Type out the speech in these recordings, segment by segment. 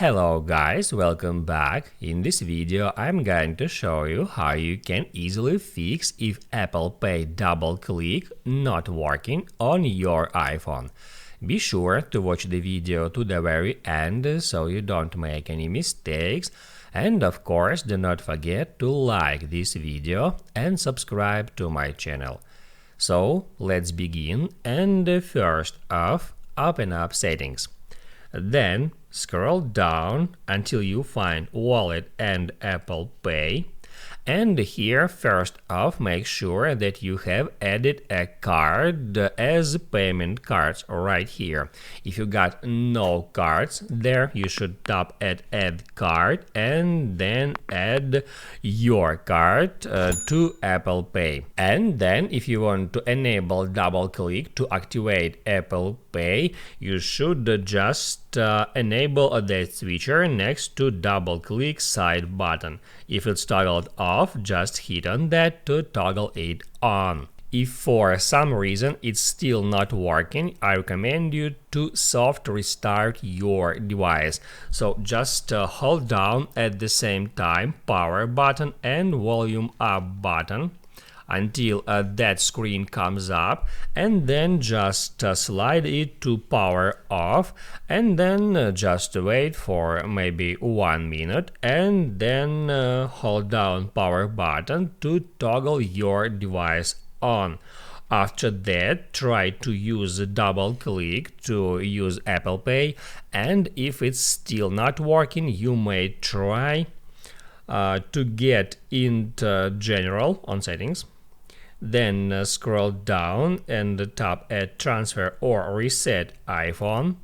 Hello guys, welcome back. In this video I'm going to show you how you can easily fix if Apple Pay double click not working on your iPhone. Be sure to watch the video to the very end so you don't make any mistakes, and of course do not forget to like this video and subscribe to my channel. So let's begin, and first off, open up Settings. Then scroll down until you find Wallet and Apple Pay. And here, first off, make sure that you have added a card as payment cards right here. If you got no cards there, you should tap at Add Card and then add your card to Apple Pay. And then if you want to enable double click to activate Apple Pay, you should just enable that switcher next to double click side button. If it's toggled off, just hit on that to toggle it on. If for some reason it's still not working, I recommend you to soft restart your device. So just hold down at the same time power button and volume up button until that screen comes up, and then just slide it to power off, and then just wait for maybe 1 minute, and then hold down power button to toggle your device on. After that, try to use double click to use Apple Pay, and if it's still not working, you may try to get into General on Settings. Then scroll down and tap at Transfer or Reset iPhone.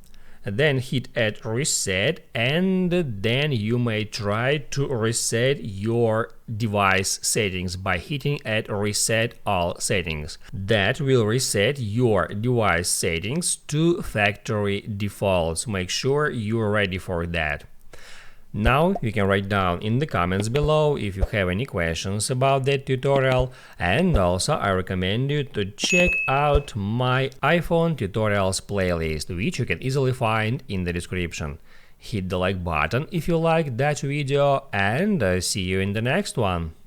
Then hit at Reset, and then you may try to reset your device settings by hitting at Reset All Settings. That will reset your device settings to factory defaults. Make sure you're ready for that. Now you can write down in the comments below if you have any questions about that tutorial, and also I recommend you to check out my iPhone tutorials playlist, which you can easily find in the description. Hit the like button if you like that video, and see you in the next one.